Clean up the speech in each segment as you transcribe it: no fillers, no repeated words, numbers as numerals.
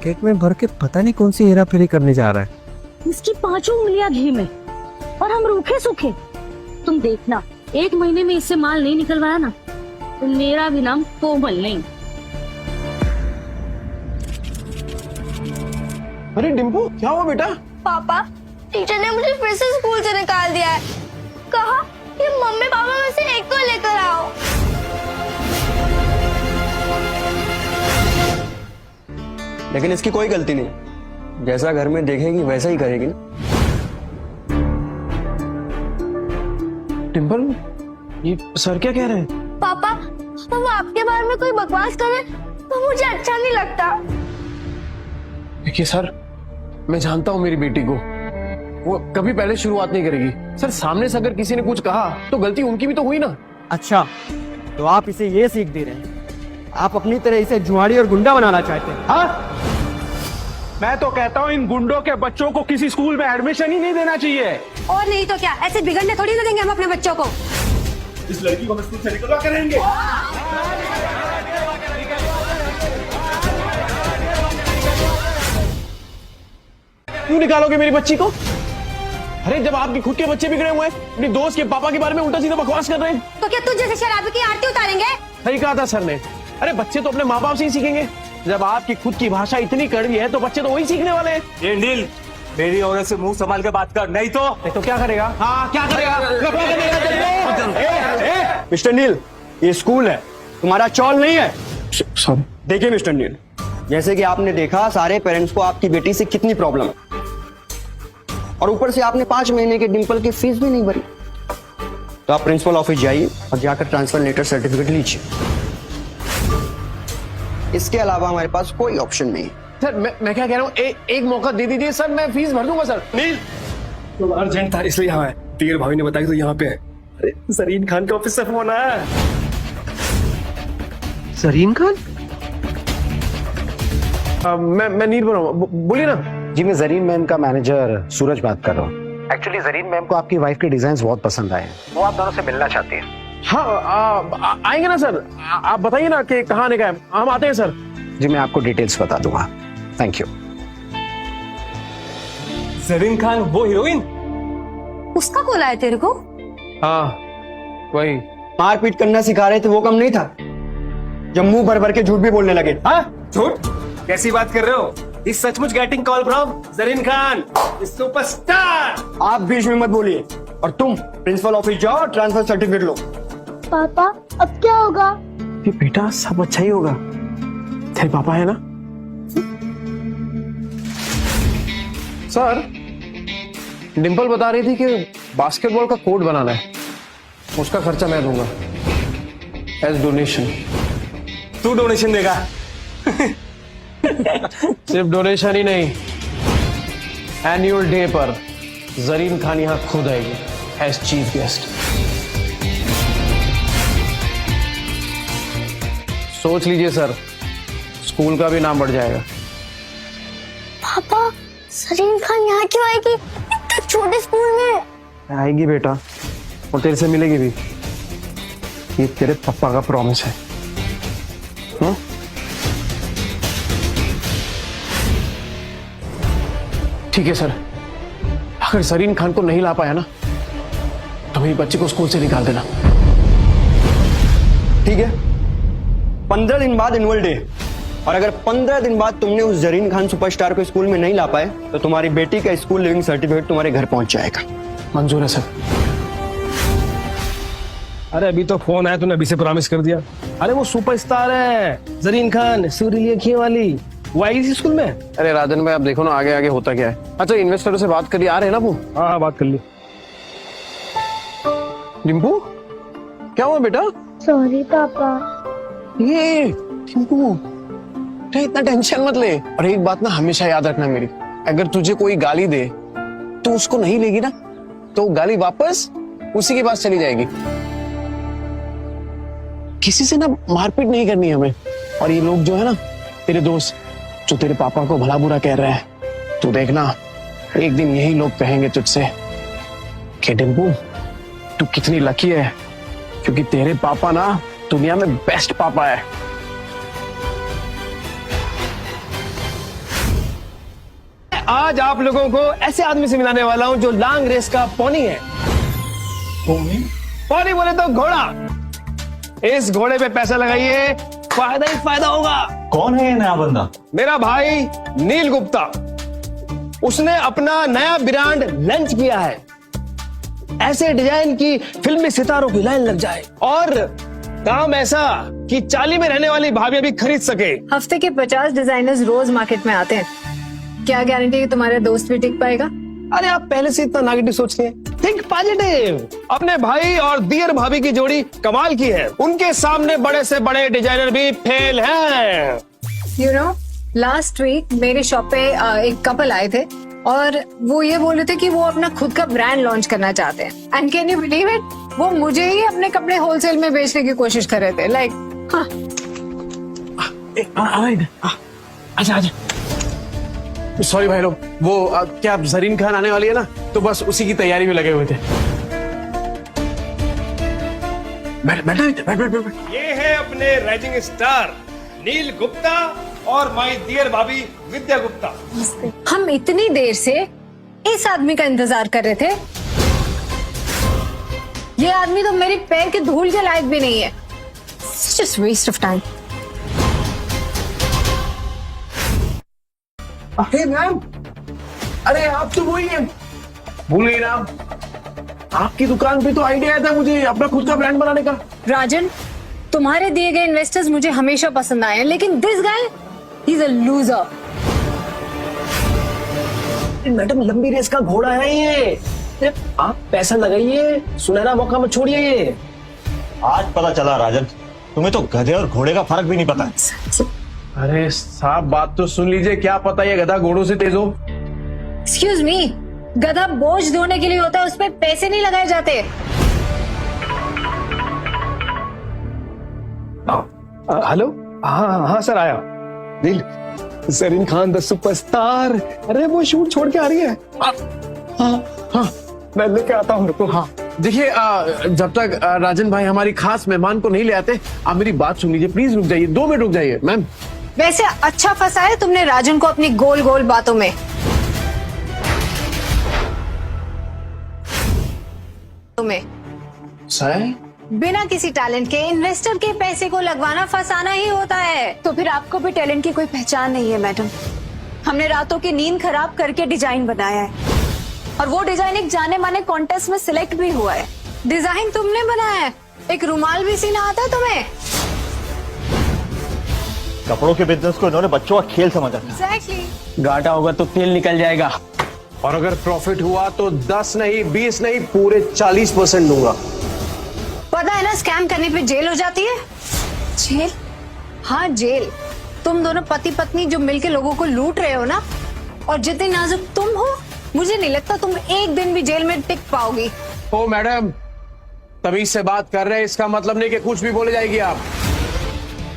Packet में भर के पता नहीं कौन सी हेरा फेरी करने जा रहा है। इसकी 5 उंगलियां घी में और हम रूखे सूखे। तुम देखना, 1 महीने में इससे माल नहीं निकलवाया ना तो मेरा भी नाम कोमल नहीं। अरे डिम्पू, क्या हुआ बेटा? पापा, टीचर ने मुझे फिर से स्कूल से निकाल दिया है। कहा कि मम्मी पापा में से एक को लेकर आओ। लेकिन इसकी कोई गलती नहीं, जैसा घर में देखेगी वैसा ही करेगी ना। डिम्पल, ये सर क्या कह रहे हैं? पापा, वो आपके बारे में कोई बकवास करे तो मुझे अच्छा नहीं लगता। देखिए सर, मैं जानता हूँ मेरी बेटी को, वो कभी पहले शुरुआत नहीं करेगी। सर, सामने से अगर किसी ने कुछ कहा तो गलती उनकी भी तो हुई ना। अच्छा, तो आप इसे ये सीख दे रहे हैं? आप अपनी तरह इसे जुआड़ी और गुंडा बनाना चाहते हैं? हाँ? मैं तो कहता हूँ इन गुंडों के बच्चों को किसी स्कूल में एडमिशन ही नहीं देना चाहिए। और नहीं तो क्या, ऐसे बिगड़ने थोड़ी ना देंगे हम अपने बच्चों को। इस लड़की को हम स्कूल से निकलवा करेंगे। क्यों निकालोगे मेरी बच्ची को? अरे जब आपके खुद के बच्चे बिगड़े हुए हैं, अपनी दोस्त के पापा के बारे में उल्टा सीधा बकवास कर रहे हैं। तो क्या तुझ जैसे शराबी की आरती उतारेंगे? सही कहा था सर ने। अरे बच्चे तो अपने माँ बाप से ही सीखेंगे। जब आपकी खुद की भाषा इतनी कड़वी है तो बच्चे तो वही सीखने वाले हैं। ये नील, मेरी औरत से मुंह संभाल के बात कर, नहीं तो क्या करेगा? हाँ, क्या करेगा? मिस्टर नील, ये स्कूल है, तुम्हारा चौल नहीं है। सॉरी। देखिए मिस्टर नील, जैसे कि आपने देखा, सारे पेरेंट्स को आपकी बेटी से कितनी प्रॉब्लम है, और ऊपर से आपने 5 महीने के डिम्पल की फीस भी नहीं भरी। तो आप प्रिंसिपल ऑफिस जाइए और जाकर ट्रांसफर लेटर सर्टिफिकेट लीजिए। इसके अलावा हमारे पास कोई ऑप्शन नहीं है। सर, मैं क्या कह रहा हूँ, एक मौका दे दीजिए सर, मैं फीस भर दूंगा सर। नील, तो अर्जेंट था इसलिए यहाँ है। तीर भाई ने बताया तो यहाँ पे है। अरे जरीन खान के ऑफिस से फोन आया। जरीन खान? मैं नील बोल रहा हूँ, बोलिए ना। जी, मैं जरीन मैम का मैनेजर सूरज बात कर रहा हूँ। एक्चुअली जरीन मैम को आपकी वाइफ के डिजाइन बहुत पसंद आए हैं, वो आप दोनों से मिलना चाहती हैं। हाँ, आएंगे ना सर। आप बताइए ना कि कहाँ आने का है, हम आते हैं सर। जी, मैं आपको डिटेल्स बता दूंगा। Thank you. जरीन खान वो हीरोइन? उसका कॉल आया तेरे को? हाँ, वही। मारपीट करना सिखा रहे थे, वो कम नहीं था, जब मुंह भर भर के झूठ भी बोलने लगे। हाँ, झूठ? कैसी बात कर रहे हो? इस सचमुच getting call from Zareen Khan, superstar. आप बीच में मत बोलिए, और तुम प्रिंसिपल ऑफिस जाओ और ट्रांसफर सर्टिफिकेट लो। पापा, अब क्या होगा? ये बेटा सब अच्छा ही होगा, तेरे पापा है ना। सर, डिम्पल बता रही थी कि बास्केटबॉल का कोर्ट बनाना है, उसका खर्चा मैं दूंगा एज डोनेशन। तू डोनेशन देगा? सिर्फ डोनेशन ही नहीं, एनुअल डे पर जरीन खान यहाँ खुद आएगी एज चीफ गेस्ट। सोच लीजिए सर, स्कूल का भी नाम बढ़ जाएगा। पापा, जरीन खान यहाँ क्यों आएगी? इतने छोटे स्कूल में। आएगी बेटा, और तेरे से मिलेगी भी। ये तेरे पापा का प्रॉमिस है। ठीक है सर, अगर जरीन खान को नहीं ला पाया ना तो मेरी बच्ची को स्कूल से निकाल देना। ठीक है, 15 दिन बाद एनुअल डे, और अगर 15 दिन बाद तुमने उस जरीन खान सुपरस्टार को स्कूल में नहीं ला पाए तो तुम्हारी बेटी का स्कूल लिविंग सर्टिफिकेट तुम्हारे घर पहुंच जाएगा। मंजूर है सर। अरे अभी तो फोन आया, तूने अभी से प्रॉमिस कर दिया। अरे वो सुपरस्टार है जरीन खान, सूर्यलेखी वाली, वो आई इसी स्कूल में। अरे राजन भाई, आप देखो ना आगे आगे होता क्या है। अच्छा, इन्वेस्टरों से बात करिए, आ रहे हैं ना वो? हाँ, बात कर ली। डिम्पू, क्या हुआ बेटा? सॉरी पापा। ये डिम्पू, इतना टेंशन मत ले। और एक बात ना हमेशा याद रखना मेरी, अगर तुझे कोई गाली दे तो उसको नहीं लेगी ना तो गाली वापस उसी के पास चली जाएगी। किसी से ना मारपीट नहीं करनी हमें। और ये लोग जो है ना, तेरे दोस्त जो तेरे पापा को भला बुरा कह रहे हैं, तू देखना एक दिन यही लोग कहेंगे तुझसे कि डिम्पू तू कितनी लकी है, क्योंकि तेरे पापा ना दुनिया में बेस्ट पापा है। आज आप लोगों को ऐसे आदमी से मिलाने वाला हूं जो लॉन्ग रेस का पोनी है। पोनी बोले तो घोड़ा। इस घोड़े पे पैसा लगाइए, फायदा ही फायदा होगा। कौन है ये नया बंदा? मेरा भाई नील गुप्ता, उसने अपना नया ब्रांड लॉन्च किया है। ऐसे डिजाइन की फिल्मी सितारों की लाइन लग जाए और काम ऐसा कि चाली में रहने वाली भाभी भी खरीद सके। हफ्ते के 50 डिजाइनर्स रोज मार्केट में आते हैं, क्या गारंटी है कि तुम्हारा दोस्त भी टिक पाएगा? अरे आप पहले से इतना नेगेटिव सोचते हैं, थिंक पॉजिटिव। अपने भाई और दियर भाभी की जोड़ी कमाल की है, उनके सामने बड़े से बड़े डिजाइनर भी फेल हैं। यू नो, लास्ट वीक मेरे शॉप पे एक कपल आए थे और वो ये बोल रहे थे कि वो अपना खुद का ब्रांड लॉन्च करना चाहते हैं। And can you believe it, वो मुझे ही अपने कपड़े होलसेल में बेचने की कोशिश कर रहे थे। लाइक आजा आजा। सॉरी भाई लोग, वो क्या जरीन खान आने वाली है ना, तो बस उसी की तैयारी में लगे हुए थे। बैठ। ये है अपने राइजिंग स्टार नील गुप्ता और माय डियर भाभी विद्या गुप्ता। हम इतनी देर से इस आदमी का इंतजार कर रहे थे, ये आदमी तो मेरी पैर के धूल के लायक भी नहीं है। Just waste of time. अरे मैम, अरे आप तो वही हैं, भूल गई ना? आपकी दुकान पे तो आइडिया आया था मुझे अपना खुद का ब्रांड बनाने का। राजन, तुम्हारे दिए गए इन्वेस्टर्स मुझे हमेशा पसंद आए हैं, लेकिन this guy he is a loser. Madam लंबी रेस का घोड़ा है ये, आप पैसा लगाइए, सुनहरा मौका मत छोड़िए ये। आज पता चला राजन, तुम्हें तो गधे और घोड़े का फर्क भी नहीं पता। अरे साहब, बात तो सुन लीजिए, क्या पता ये गधा घोड़ों से तेज हो। एक्सक्यूज मी, गधा बोझ ढोने के लिए होता है, उसमें पैसे नहीं लगाए जाते। हेलो, हाँ सर आया। नील, जरीन खान द सुपरस्टार, अरे वो शूट छोड़ के आ रही है। हाँ, मैं लेके आता हूँ। तो हाँ देखिए, जब तक राजन भाई हमारी खास मेहमान को नहीं ले आते, आप मेरी बात सुन लीजिए, प्लीज रुक जाइए, 2 मिनट रुक जाइए। मैम, वैसे अच्छा फंसा है तुमने राजन को अपनी गोल गोल बातों में। सही बिना किसी टैलेंट के इन्वेस्टर के पैसे को लगवाना फंसाना ही होता है। तो फिर आपको भी टैलेंट की कोई पहचान नहीं है मैडम। हमने रातों की नींद खराब करके डिजाइन बनाया है और वो डिजाइन एक जाने माने कॉन्टेस्ट में सिलेक्ट भी हुआ है। डिजाइन तुमने बनाया है? एक रुमाल भी सीना आता है तुम्हें? कपड़ों के बिजनेस को इन्होंने बच्चों का खेल समझा। एग्जैक्टली। घाटा होगा तो तेल निकल जाएगा। और अगर प्रॉफिट हुआ तो 10 नहीं, 20 नहीं, पूरे 40% दूंगा। पता है ना, स्कैम करने पे जेल हो जाती है। जेल? हाँ जेल। तुम दोनों पति पत्नी जो मिलके लोगों को लूट रहे हो ना, और जितनी नाजुक तुम हो, मुझे नहीं लगता तुम एक दिन भी जेल में टिक पाओगी। ओ मैडम, तमीज से बात कर रहे हैं, इसका मतलब नहीं कि कुछ भी बोले जाएगी आप।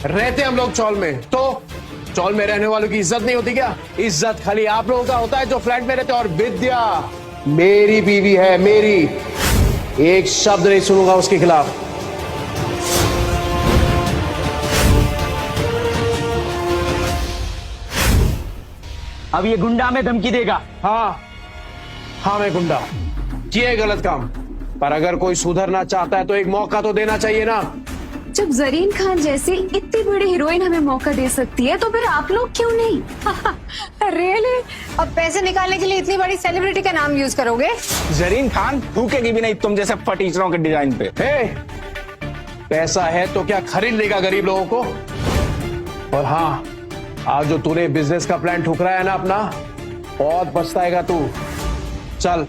रहते हम लोग चौल में, तो चौल में रहने वालों की इज्जत नहीं होती क्या? इज्जत खाली आप लोगों का होता है जो फ्लैट में रहते हैं। और विद्या मेरी बीवी है, मेरी, एक शब्द नहीं सुनूंगा उसके खिलाफ। अब ये गुंडा में धमकी देगा। हाँ मैं गुंडा, किए गलत काम, पर अगर कोई सुधरना चाहता है तो एक मौका तो देना चाहिए ना। जब जरीन खान जैसी इतनी बड़ी हीरोइन हमें मौका दे सकती है तो फिर आप लोग क्यों नहीं? रियली? अब पैसे निकालने के लिए इतनी बड़ी सेलिब्रिटी का नाम यूज करोगे? जरीन खान भूखेगी भी नहीं तुम जैसे फटीचरों के डिजाइन पे। पैसा है तो क्या खरीद लेगा गरीब लोगों को? और हाँ, आज जो तूने बिजनेस का प्लान ठुकराया ना अपना, बहुत पछताएगा तू। चल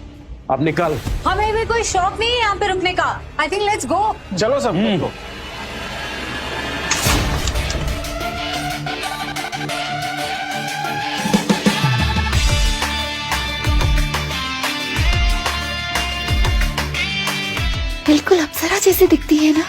अब निकल। हमें भी कोई शौक नहीं है यहाँ पे रुकने का। I think let's go. चलो सब। बिल्कुल अप्सरा जैसी दिखती है ना।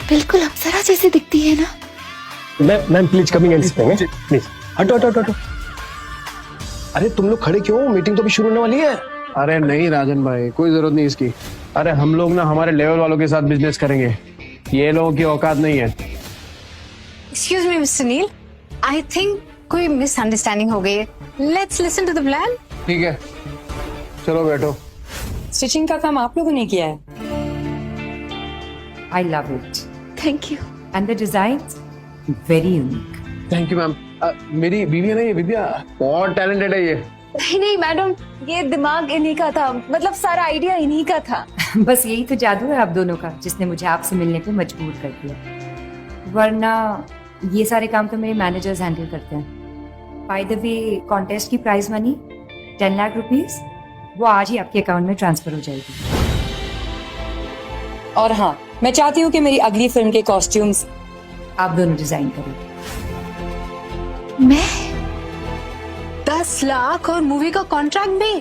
बिल्कुल अप्सरा जैसी दिखती है ना। Ma'am please coming and speaking, please. हटो हटो हटो। अरे तुम लोग खड़े क्यों? मीटिंग तो अभी शुरू होने वाली है। अरे नहीं राजन भाई, कोई जरूरत नहीं इसकी। अरे हम लोग ना हमारे लेवल वालों के साथ बिजनेस करेंगे, ये लोगों की औकात नहीं है। Excuse me mister Neil, I think कोई मिसअंडरस्टैंडिंग हो गई है। Let's listen to the plan. ठीक है, चलो बैठो। स्टिचिंग का काम आप लोगों ने किया है। I love it. Thank you. And the design very unique. Thank you ma'am. मेरी बीवी है ना ये विद्या, बहुत टैलेंटेड है ये। नहीं नहीं मैडम, ये दिमाग इन्हीं का था, मतलब सारा आइडिया इन्हीं का था। बस यही तो जादू है आप दोनों का, जिसने मुझे आपसे मिलने पे मजबूर कर दिया, वरना ये सारे काम तो मेरे मैनेजर्स हैंडल करते हैं। बाय द वे, कॉन्टेस्ट की प्राइज मनी 10 लाख रुपीस वो आज ही आपके अकाउंट में ट्रांसफर हो जाएगी। और हाँ, मैं चाहती हूँ कि मेरी अगली फिल्म के कॉस्ट्यूम्स आप दोनों डिजाइन करें। मैं 10 लाख और मूवी का कॉन्ट्रैक्ट भी?